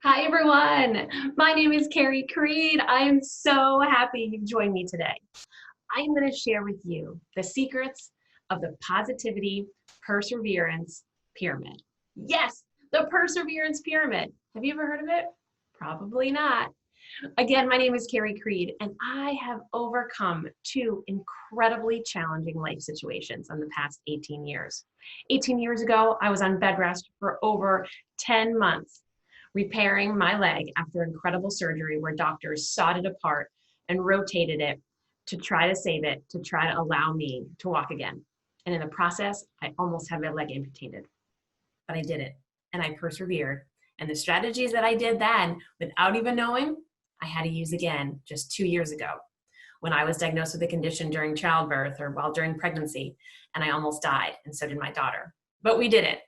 Hi, everyone. My name is Carrie Creed. I am so happy you've joined me today. I'm going to share with you the secrets of the positivity perseverance pyramid. Yes, the perseverance pyramid. Have you ever heard of it? Probably not. Again, my name is Carrie Creed, and I have overcome two incredibly challenging life situations in the past 18 years. 18 years ago, I was on bed rest for over 10 months, repairing my leg after incredible surgery where doctors sawed it apart and rotated it to try to save it, to try to allow me to walk again. And in the process, I almost had my leg amputated, but I did it and I persevered. And the strategies that I did then, without even knowing, I had to use again just 2 years ago when I was diagnosed with a condition during childbirth or while during pregnancy, and I almost died, and so did my daughter. But we did it,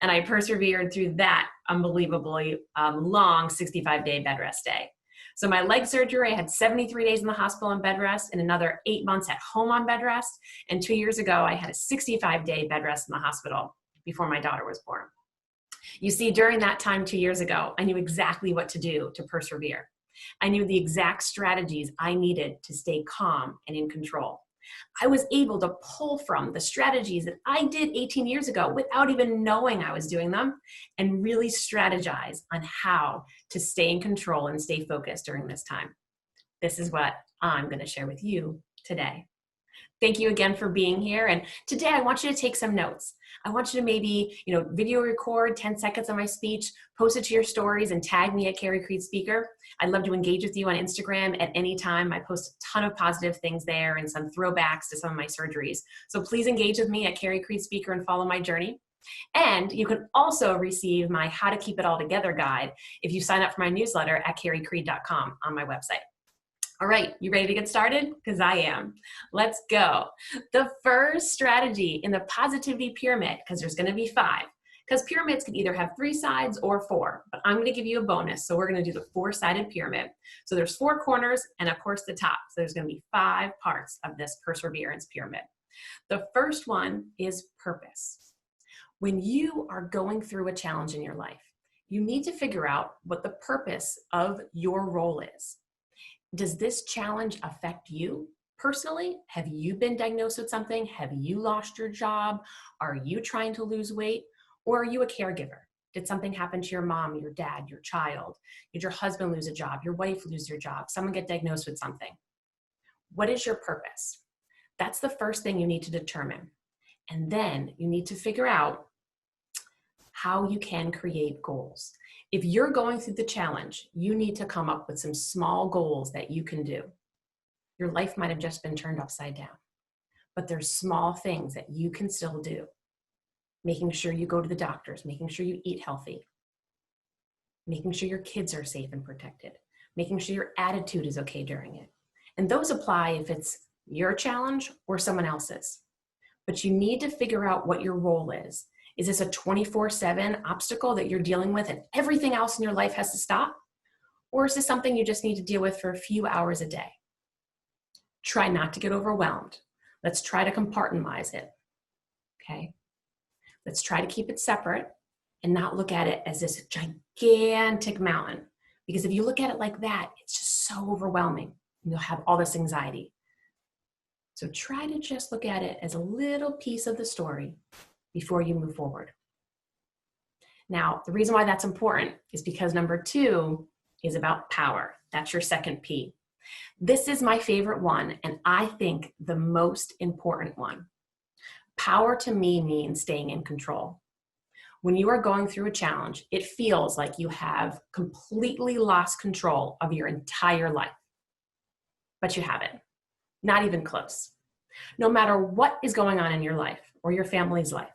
and I persevered through that unbelievably long 65-day bed rest day. So my leg surgery, I had 73 days in the hospital on bed rest and another 8 months at home on bed rest. And 2 years ago, I had a 65-day bed rest in the hospital before my daughter was born. You see, during that time 2 years ago, I knew exactly what to do to persevere. I knew the exact strategies I needed to stay calm and in control. I was able to pull from the strategies that I did 18 years ago without even knowing I was doing them and really strategize on how to stay in control and stay focused during this time. This is what I'm going to share with you today. Thank you again for being here. And today I want you to take some notes. I want you to maybe, video record 10 seconds of my speech, post it to your stories and tag me at Carrie Creed Speaker. I'd love to engage with you on Instagram at any time. I post a ton of positive things there and some throwbacks to some of my surgeries. So please engage with me at Carrie Creed Speaker and follow my journey. And you can also receive my How to Keep It All Together guide if you sign up for my newsletter at carriecreed.com on my website. All right, you ready to get started? Because I am. Let's go. The first strategy in the positivity pyramid, because there's going to be 5, because pyramids can either have 3 sides or 4, but I'm going to give you a bonus. So we're going to do the 4-sided pyramid. So there's 4 corners and of course the top. So there's going to be 5 parts of this perseverance pyramid. The first one is purpose. When you are going through a challenge in your life, you need to figure out what the purpose of your role is. Does this challenge affect you personally? Have you been diagnosed with something? Have you lost your job? Are you trying to lose weight? Or are you a caregiver? Did something happen to your mom, your dad, your child? Did your husband lose a job? Your wife lose your job? Someone get diagnosed with something? What is your purpose? That's the first thing you need to determine. And then you need to figure out how you can create goals. If you're going through the challenge, you need to come up with some small goals that you can do. Your life might have just been turned upside down, but there's small things that you can still do. Making sure you go to the doctors, making sure you eat healthy, making sure your kids are safe and protected, making sure your attitude is okay during it. And those apply if it's your challenge or someone else's. But you need to figure out what your role is. Is this a 24/7 obstacle that you're dealing with and everything else in your life has to stop? Or is this something you just need to deal with for a few hours a day? Try not to get overwhelmed. Let's try to compartmentalize it, okay? Let's try to keep it separate and not look at it as this gigantic mountain. Because if you look at it like that, it's just so overwhelming. You'll have all this anxiety. So try to just look at it as a little piece of the story before you move forward. Now, the reason why that's important is because number 2 is about power. That's your second P. This is my favorite one, and I think the most important one. Power to me means staying in control. When you are going through a challenge, it feels like you have completely lost control of your entire life. But you haven't. Not even close. No matter what is going on in your life or your family's life,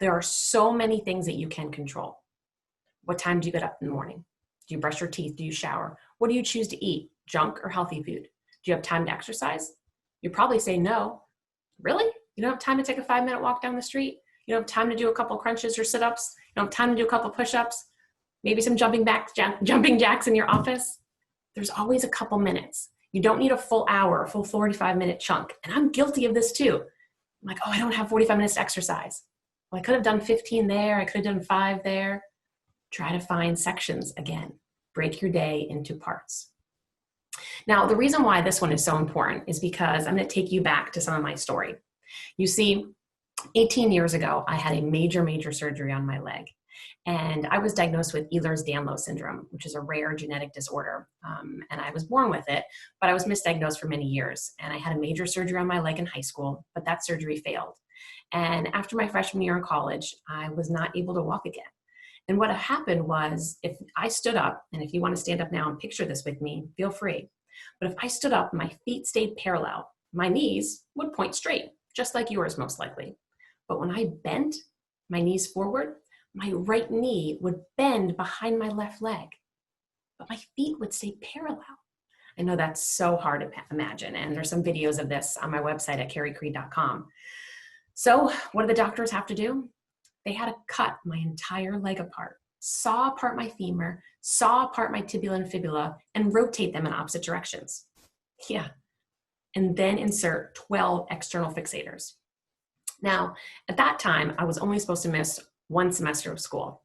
there are so many things that you can control. What time do you get up in the morning? Do you brush your teeth? Do you shower? What do you choose to eat? Junk or healthy food? Do you have time to exercise? You probably say no. Really? You don't have time to take a 5-minute walk down the street? You don't have time to do a couple crunches or sit-ups? You don't have time to do a couple push-ups? Maybe some jumping jacks in your office? There's always a couple minutes. You don't need a full hour, a full 45-minute chunk. And I'm guilty of this too. I'm like, I don't have 45 minutes to exercise. Well, I could have done 15 there. I could have done 5 there. Try to find sections again. break your day into parts. Now, the reason why this one is so important is because I'm going to take you back to some of my story. You see, 18 years ago, I had a major surgery on my leg. And I was diagnosed with Ehlers-Danlos syndrome, which is a rare genetic disorder. And I was born with it, but I was misdiagnosed for many years. And I had a major surgery on my leg in high school, but that surgery failed. And after my freshman year in college, I was not able to walk again. And what happened was, if I stood up, and if you want to stand up now and picture this with me, feel free. But if I stood up, my feet stayed parallel. My knees would point straight, just like yours most likely. But when I bent my knees forward, my right knee would bend behind my left leg, but my feet would stay parallel. I know that's so hard to imagine, and there's some videos of this on my website at carriecreed.com. So what did the doctors have to do? They had to cut my entire leg apart, saw apart my femur, saw apart my tibia and fibula, and rotate them in opposite directions. Yeah, and then insert 12 external fixators. Now, at that time, I was only supposed to miss 1 semester of school.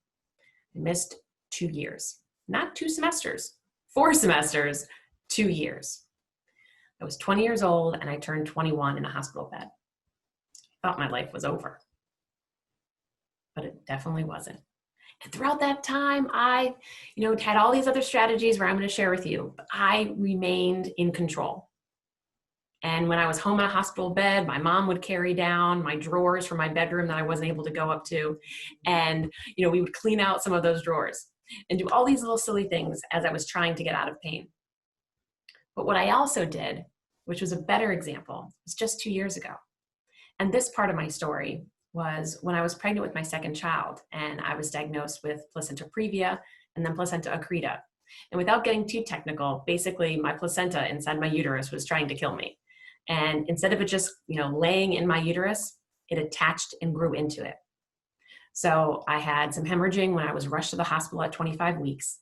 I missed 2 years, not 2 semesters, 4 semesters, 2 years. I was 20 years old and I turned 21 in a hospital bed. I thought my life was over, but it definitely wasn't. And throughout that time, I, had all these other strategies where I'm going to share with you, but I remained in control. And when I was home in a hospital bed, my mom would carry down my drawers from my bedroom that I wasn't able to go up to. And, we would clean out some of those drawers and do all these little silly things as I was trying to get out of pain. But what I also did, which was a better example, was just 2 years ago. And this part of my story was when I was pregnant with my second child, and I was diagnosed with placenta previa and then placenta accreta. And without getting too technical, basically my placenta inside my uterus was trying to kill me. And instead of it just, laying in my uterus, it attached and grew into it. So I had some hemorrhaging when I was rushed to the hospital at 25 weeks,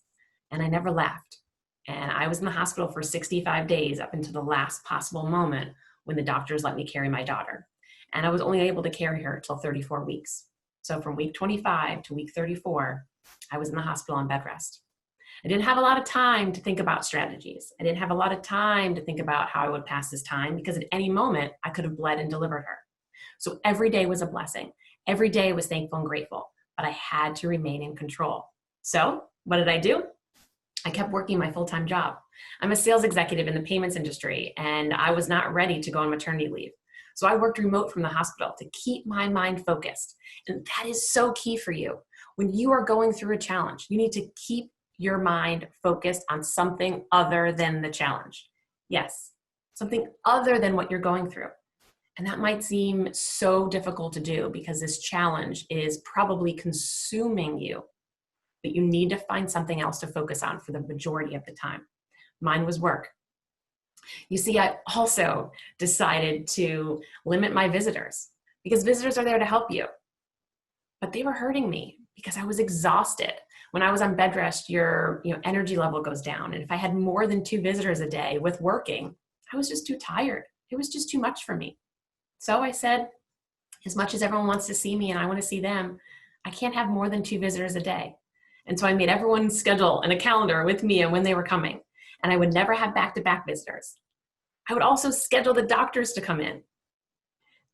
and I never left. And I was in the hospital for 65 days up until the last possible moment when the doctors let me carry my daughter. And I was only able to carry her till 34 weeks. So from week 25 to week 34, I was in the hospital on bed rest. I didn't have a lot of time to think about strategies. I didn't have a lot of time to think about how I would pass this time, because at any moment I could have bled and delivered her. So every day was a blessing. Every day was thankful and grateful, but I had to remain in control. So what did I do? I kept working my full-time job. I'm a sales executive in the payments industry, and I was not ready to go on maternity leave. So I worked remote from the hospital to keep my mind focused. And that is so key for you. When you are going through a challenge, you need to keep your mind focused on something other than the challenge. Yes, something other than what you're going through. And that might seem so difficult to do because this challenge is probably consuming you, but you need to find something else to focus on for the majority of the time. Mine was work. You see, I also decided to limit my visitors because visitors are there to help you, but they were hurting me because I was exhausted. When I was on bed rest, your energy level goes down. And if I had more than 2 visitors a day with working, I was just too tired. It was just too much for me. So I said, as much as everyone wants to see me and I want to see them, I can't have more than 2 visitors a day. And so I made everyone schedule in a calendar with me and when they were coming. And I would never have back-to-back visitors. I would also schedule the doctors to come in.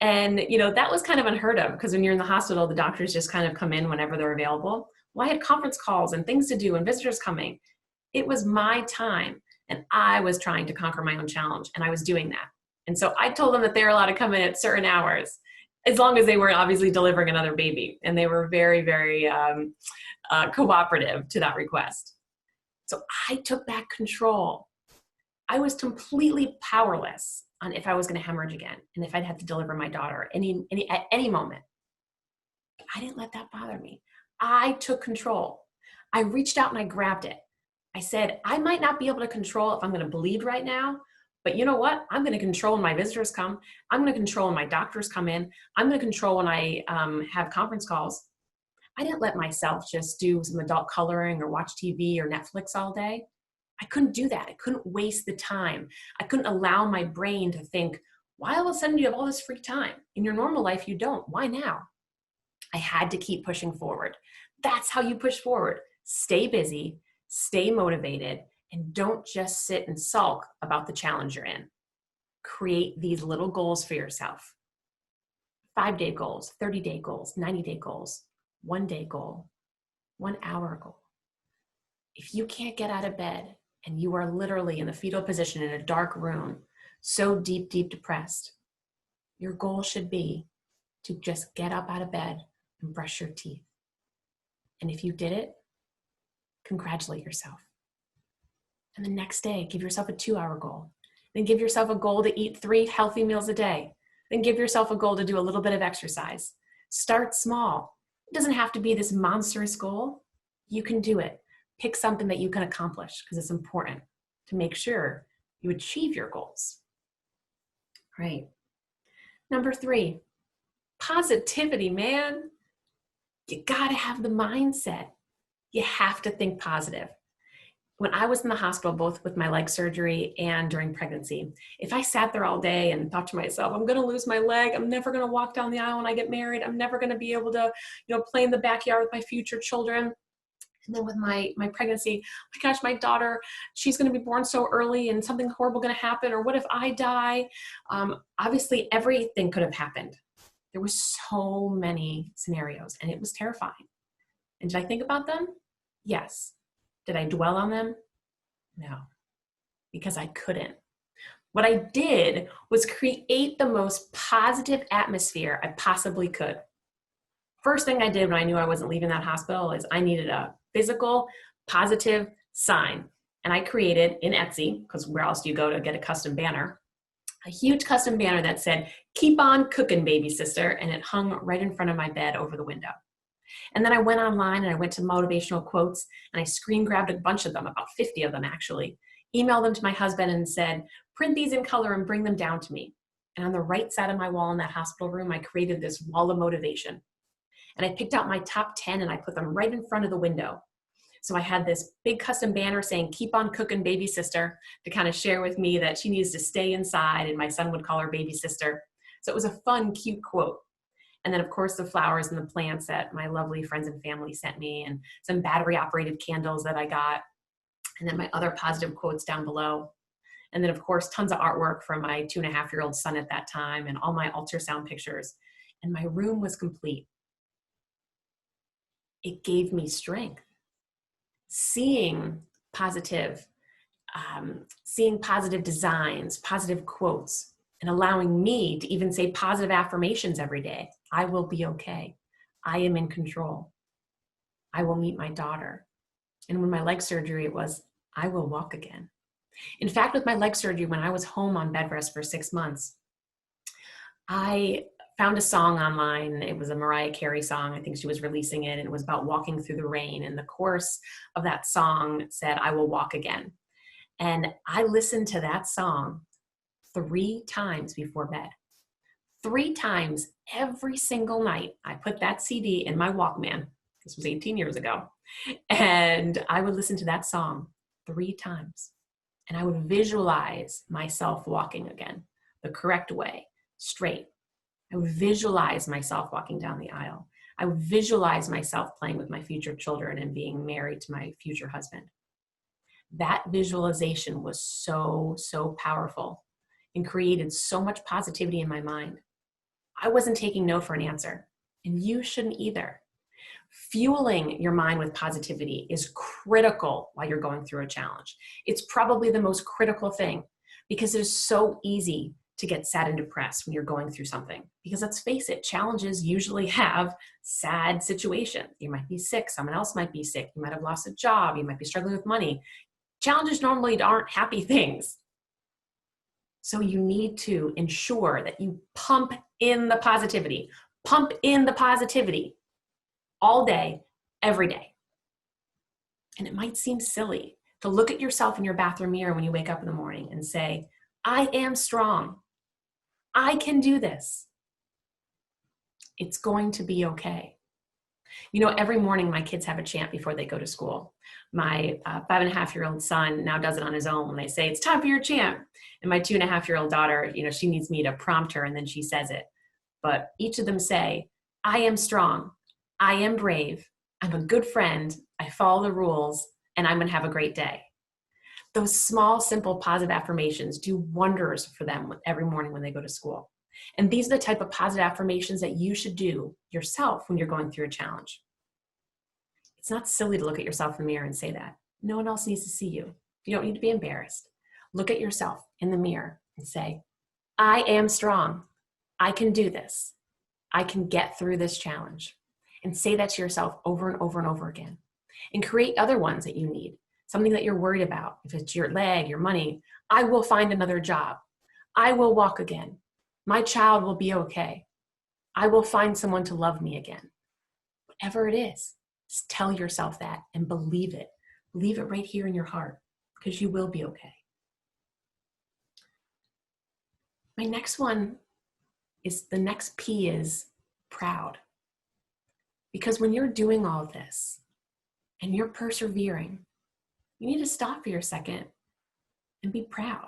And, that was kind of unheard of because when you're in the hospital, the doctors just kind of come in whenever they're available. Well, I had conference calls and things to do and visitors coming. It was my time and I was trying to conquer my own challenge and I was doing that. And so I told them that they were allowed to come in at certain hours, as long as they weren't obviously delivering another baby. And they were very, very cooperative to that request. So I took back control. I was completely powerless on if I was going to hemorrhage again and if I'd have to deliver my daughter at any moment. But I didn't let that bother me. I took control. I reached out and I grabbed it. I said, I might not be able to control if I'm going to bleed right now, but you know what? I'm going to control when my visitors come. I'm going to control when my doctors come in. I'm going to control when I have conference calls. I didn't let myself just do some adult coloring or watch TV or Netflix all day. I couldn't do that. I couldn't waste the time. I couldn't allow my brain to think, why all of a sudden do you have all this free time? In your normal life, you don't. Why now? I had to keep pushing forward. That's how you push forward. Stay busy, Stay motivated and don't just sit and sulk about the challenge you're in. Create these little goals for yourself. 5-day goals, 30-day goals, 90-day goals, 1-day goal, 1-hour goal. If you can't get out of bed and you are literally in the fetal position in a dark room, so deep depressed, your goal should be to just get up out of bed and brush your teeth. And if you did it, congratulate yourself. And the next day, give yourself a 2-hour goal. Then give yourself a goal to eat 3 healthy meals a day. Then give yourself a goal to do a little bit of exercise. Start small. It doesn't have to be this monstrous goal. You can do it. Pick something that you can accomplish because it's important to make sure you achieve your goals. Right. Number 3, positivity, man. You gotta have the mindset. You have to think positive. When I was in the hospital, both with my leg surgery and during pregnancy, if I sat there all day and thought to myself, I'm gonna lose my leg, I'm never gonna walk down the aisle when I get married, I'm never gonna be able to, play in the backyard with my future children. And then with my pregnancy, oh my gosh, my daughter, she's going to be born so early and something horrible going to happen. Or what if I die? Obviously, everything could have happened. There were so many scenarios and it was terrifying. And did I think about them? Yes. Did I dwell on them? No, because I couldn't. What I did was create the most positive atmosphere I possibly could. First thing I did when I knew I wasn't leaving that hospital is I needed a physical, positive sign. And I created in Etsy, because where else do you go to get a custom banner, a huge custom banner that said, "Keep on cooking, baby sister," and it hung right in front of my bed over the window. And then I went online and I went to motivational quotes and I screen grabbed a bunch of them, about 50 of them actually, emailed them to my husband and said, "Print these in color and bring them down to me." And on the right side of my wall in that hospital room, I created this wall of motivation. And I picked out my top 10 and I put them right in front of the window. So I had this big custom banner saying, "Keep on cooking, baby sister," to kind of share with me that she needs to stay inside, and my son would call her baby sister. So it was a fun, cute quote. And then of course the flowers and the plants that my lovely friends and family sent me, and some battery operated candles that I got. And then my other positive quotes down below. And then of course, tons of artwork from my 2.5-year-old son at that time and all my ultrasound pictures. And my room was complete. It gave me strength. Seeing positive designs, positive quotes, and allowing me to even say positive affirmations every day. I will be okay. I am in control. I will meet my daughter. And when my leg surgery, it was, I will walk again. In fact, with my leg surgery, when I was home on bed rest for 6 months, I found a song online. It was a Mariah Carey song. I think she was releasing it, and it was about walking through the rain. And the chorus of that song said, "I will walk again." And I listened to that song 3 times before bed. 3 times every single night. I put that CD in my Walkman. This was 18 years ago. And I would listen to that song 3 times. And I would visualize myself walking again, the correct way, straight. I would visualize myself walking down the aisle. I would visualize myself playing with my future children and being married to my future husband. That visualization was so, so powerful and created so much positivity in my mind. I wasn't taking no for an answer, and you shouldn't either. Fueling your mind with positivity is critical while you're going through a challenge. It's probably the most critical thing because it is so easy to get sad and depressed when you're going through something. Because let's face it, challenges usually have sad situations. You might be sick, someone else might be sick, you might have lost a job, you might be struggling with money. Challenges normally aren't happy things. So you need to ensure that you pump in the positivity. Pump in the positivity all day, every day. And it might seem silly to look at yourself in your bathroom mirror when you wake up in the morning and say, "I am strong. I can do this. It's going to be okay." Every morning my kids have a chant before they go to school. My 5.5-year-old son now does it on his own when they say, "It's time for your chant." And my 2.5-year-old daughter, she needs me to prompt her and then she says it. But each of them say, "I am strong. I am brave. I'm a good friend. I follow the rules. and I'm going to have a great day. Those small, simple, positive affirmations do wonders for them every morning when they go to school. And these are the type of positive affirmations that you should do yourself when you're going through a challenge. It's not silly to look at yourself in the mirror and say that. No one else needs to see you. You don't need to be embarrassed. Look at yourself in the mirror and say, I am strong. I can do this. I can get through this challenge. And say that to yourself over and over and over again. And create other ones that you need. Something that you're worried about. If it's your leg, your money, I will find another job. I will walk again. My child will be okay. I will find someone to love me again. Whatever it is, just tell yourself that and believe it. Believe it right here in your heart, because you will be okay. My next one is, the next P is proud. Because when you're doing all of this and you're persevering, you need to stop for a second and be proud.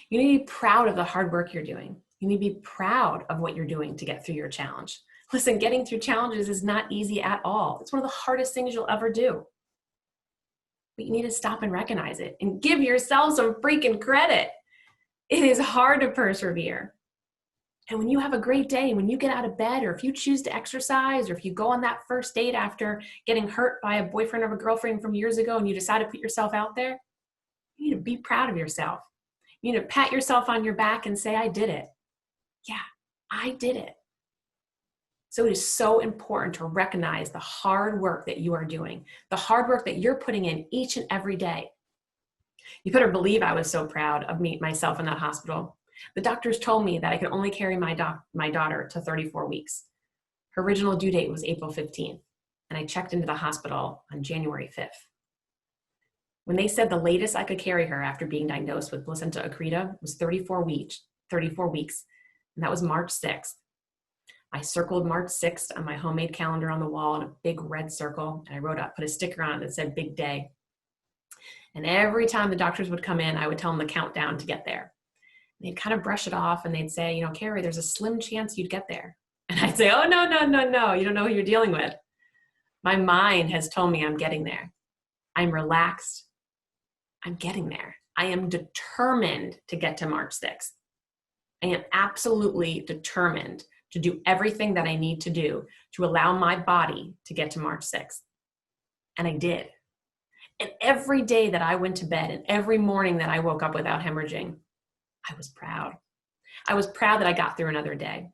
You need to be proud of the hard work you're doing. You need to be proud of what you're doing to get through your challenge. Listen, getting through challenges is not easy at all. It's one of the hardest things you'll ever do. But you need to stop and recognize it and give yourself some freaking credit. It is hard to persevere. And when you have a great day, when you get out of bed, or if you choose to exercise, or if you go on that first date after getting hurt by a boyfriend or a girlfriend from years ago and you decide to put yourself out there, you need to be proud of yourself. You need to pat yourself on your back and say, I did it. Yeah, I did it. So it is so important to recognize the hard work that you are doing, the hard work that you're putting in each and every day. You better believe I was so proud of myself in that hospital. The doctors told me that I could only carry my daughter to 34 weeks. Her original due date was April 15th, and I checked into the hospital on January 5th. When they said the latest I could carry her after being diagnosed with placenta accreta was 34 weeks, and that was March 6th. I circled March 6th on my homemade calendar on the wall in a big red circle, and I put a sticker on it that said big day. And every time the doctors would come in, I would tell them the countdown to get there. They'd kind of brush it off and they'd say, Carrie, there's a slim chance you'd get there. And I'd say, oh, no. You don't know who you're dealing with. My mind has told me I'm getting there. I'm relaxed. I'm getting there. I am determined to get to March 6th. I am absolutely determined to do everything that I need to do to allow my body to get to March 6th. And I did. And every day that I went to bed and every morning that I woke up without hemorrhaging, I was proud. I was proud that I got through another day.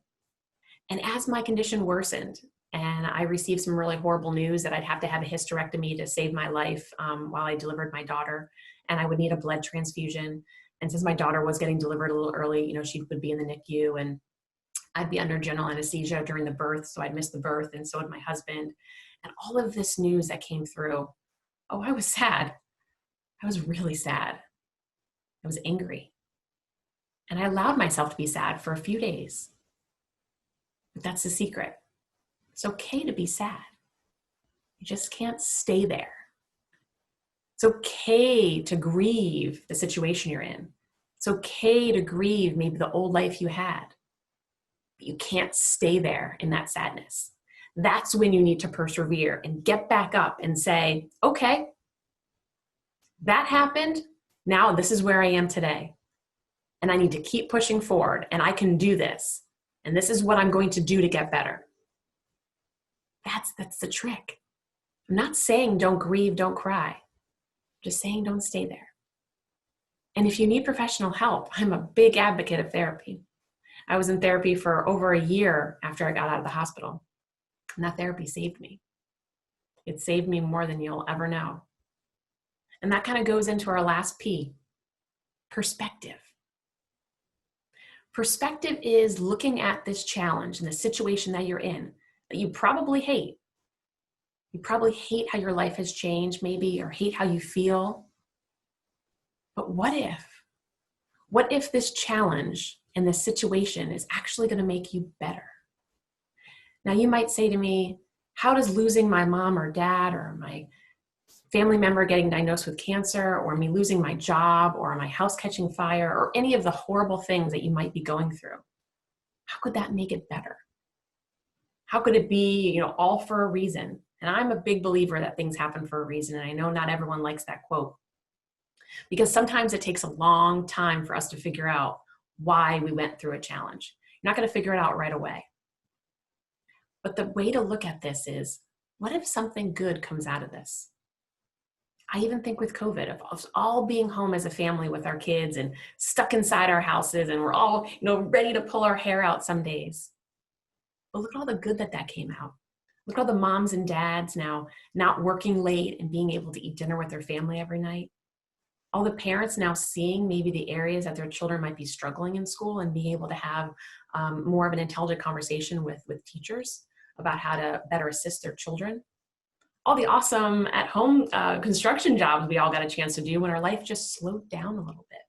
And as my condition worsened and I received some really horrible news that I'd have to have a hysterectomy to save my life while I delivered my daughter, and I would need a blood transfusion. And since my daughter was getting delivered a little early, she would be in the NICU and I'd be under general anesthesia during the birth. So I'd miss the birth, and so would my husband. And all of this news that came through, I was sad. I was really sad. I was angry. And I allowed myself to be sad for a few days. But that's the secret. It's okay to be sad. You just can't stay there. It's okay to grieve the situation you're in. It's okay to grieve maybe the old life you had. But you can't stay there in that sadness. That's when you need to persevere and get back up and say, okay, that happened. Now this is where I am today. And I need to keep pushing forward, and I can do this. And this is what I'm going to do to get better. That's the trick. I'm not saying don't grieve, don't cry. I'm just saying don't stay there. And if you need professional help, I'm a big advocate of therapy. I was in therapy for over a year after I got out of the hospital. And that therapy saved me. It saved me more than you'll ever know. And that kind of goes into our last P, perspective. Perspective is looking at this challenge and the situation that you're in that you probably hate. You probably hate how your life has changed maybe, or hate how you feel. But what if? What if this challenge and this situation is actually going to make you better? Now you might say to me, how does losing my mom or dad or my family member getting diagnosed with cancer, or me losing my job, or my house catching fire, or any of the horrible things that you might be going through, how could that make it better? How could it be, all for a reason? And I'm a big believer that things happen for a reason. And I know not everyone likes that quote, because sometimes it takes a long time for us to figure out why we went through a challenge. You're not going to figure it out right away. But the way to look at this is, what if something good comes out of this? I even think with COVID, of us all being home as a family with our kids and stuck inside our houses, and we're all, ready to pull our hair out some days. But look at all the good that came out. Look at all the moms and dads now not working late and being able to eat dinner with their family every night. All the parents now seeing maybe the areas that their children might be struggling in school and being able to have more of an intelligent conversation with teachers about how to better assist their children. All the awesome at-home construction jobs we all got a chance to do when our life just slowed down a little bit.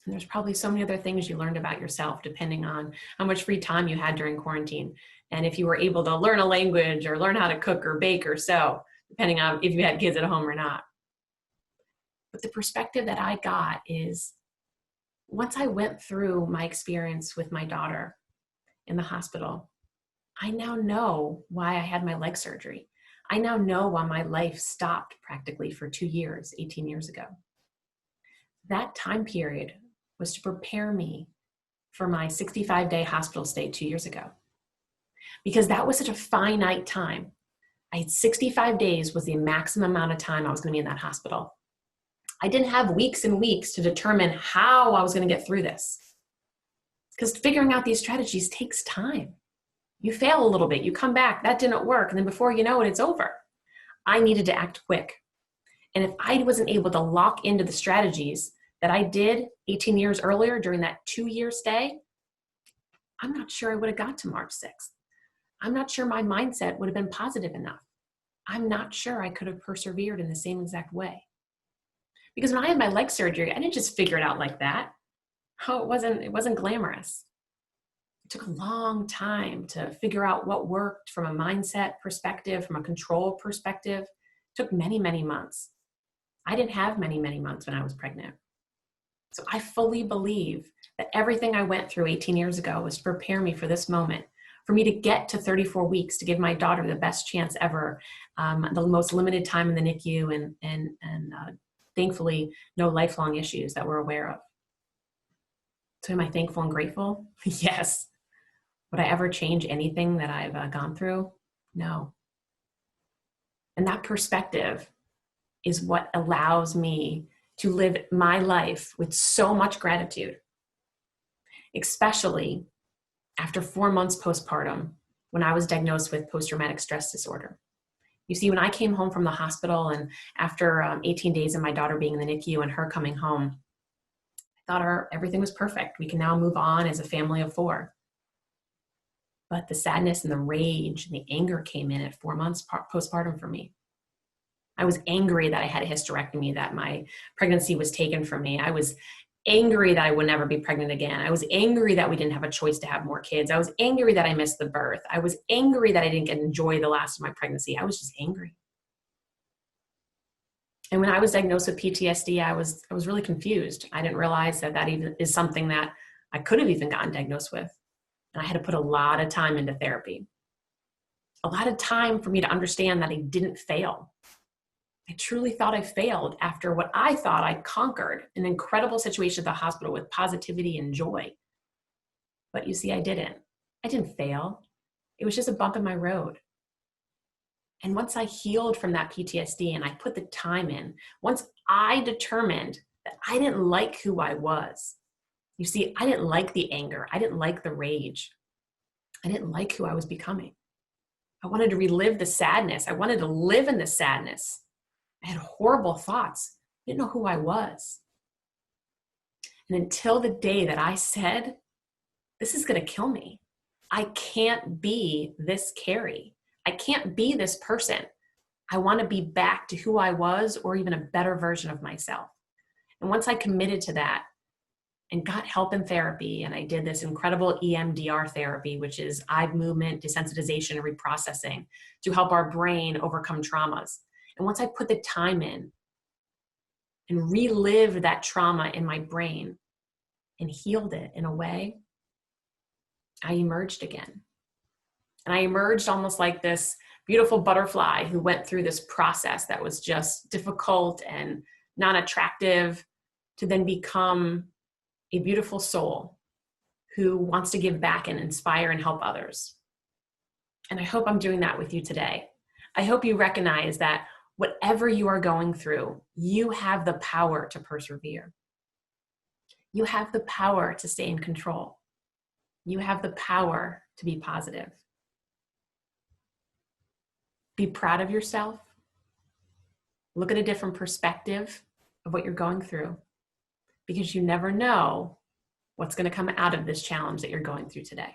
And there's probably so many other things you learned about yourself depending on how much free time you had during quarantine. And if you were able to learn a language or learn how to cook or bake or sew, depending on if you had kids at home or not. But the perspective that I got is, once I went through my experience with my daughter in the hospital, I now know why I had my leg surgery. I now know why my life stopped practically for 2 years, 18 years ago. That time period was to prepare me for my 65-day hospital stay 2 years ago. Because that was such a finite time. I had 65 days was the maximum amount of time I was going to be in that hospital. I didn't have weeks and weeks to determine how I was going to get through this. Because figuring out these strategies takes time. You fail a little bit, you come back, that didn't work, and then before you know it, it's over. I needed to act quick. And if I wasn't able to lock into the strategies that I did 18 years earlier during that 2-year stay, I'm not sure I would have got to March 6th. I'm not sure my mindset would have been positive enough. I'm not sure I could have persevered in the same exact way. Because when I had my leg surgery, I didn't just figure it out like that. Oh, it wasn't glamorous. It took a long time to figure out what worked from a mindset perspective, from a control perspective. It took many, many months. I didn't have many, many months when I was pregnant. So I fully believe that everything I went through 18 years ago was to prepare me for this moment, for me to get to 34 weeks, to give my daughter the best chance ever, the most limited time in the NICU, and thankfully no lifelong issues that we're aware of. So am I thankful and grateful? Yes. Would I ever change anything that I've gone through? No. And that perspective is what allows me to live my life with so much gratitude, especially after 4 months postpartum, when I was diagnosed with post-traumatic stress disorder. You see, when I came home from the hospital and after 18 days of my daughter being in the NICU and her coming home, I thought everything was perfect. We can now move on as a family of 4. But the sadness and the rage and the anger came in at 4 months postpartum for me. I was angry that I had a hysterectomy, that my pregnancy was taken from me. I was angry that I would never be pregnant again. I was angry that we didn't have a choice to have more kids. I was angry that I missed the birth. I was angry that I didn't get to enjoy the last of my pregnancy. I was just angry. And when I was diagnosed with PTSD, I was really confused. I didn't realize that even is something that I could have even gotten diagnosed with. And I had to put a lot of time into therapy. A lot of time for me to understand that I didn't fail. I truly thought I failed after what I thought I conquered an incredible situation at the hospital with positivity and joy. But you see, I didn't. I didn't fail. It was just a bump in my road. And once I healed from that PTSD and I put the time in, once I determined that I didn't like who I was, you see, I didn't like the anger. I didn't like the rage. I didn't like who I was becoming. I wanted to relive the sadness. I wanted to live in the sadness. I had horrible thoughts. I didn't know who I was. And until the day that I said, this is going to kill me. I can't be this Carrie. I can't be this person. I want to be back to who I was, or even a better version of myself. And once I committed to that and got help in therapy, and I did this incredible EMDR therapy, which is eye movement, desensitization, and reprocessing to help our brain overcome traumas. And once I put the time in and relived that trauma in my brain and healed it in a way, I emerged again. And I emerged almost like this beautiful butterfly who went through this process that was just difficult and non-attractive to then become a beautiful soul who wants to give back and inspire and help others. And I hope I'm doing that with you today. I hope you recognize that whatever you are going through, you have the power to persevere. You have the power to stay in control. You have the power to be positive. Be proud of yourself. Look at a different perspective of what you're going through, because you never know what's going to come out of this challenge that you're going through today.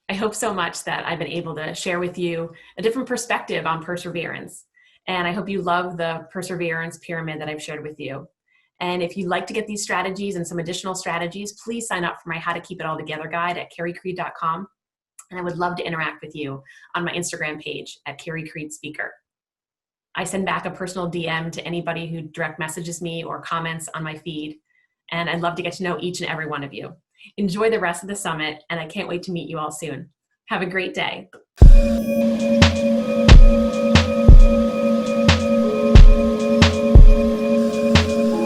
I hope so much that I've been able to share with you a different perspective on perseverance. And I hope you love the perseverance pyramid that I've shared with you. And if you'd like to get these strategies and some additional strategies, please sign up for my How to Keep It All Together guide at carriecreed.com. And I would love to interact with you on my Instagram page at Carrie Creed Speaker. I send back a personal DM to anybody who direct messages me or comments on my feed. And I'd love to get to know each and every one of you. Enjoy the rest of the summit, and I can't wait to meet you all soon. Have a great day.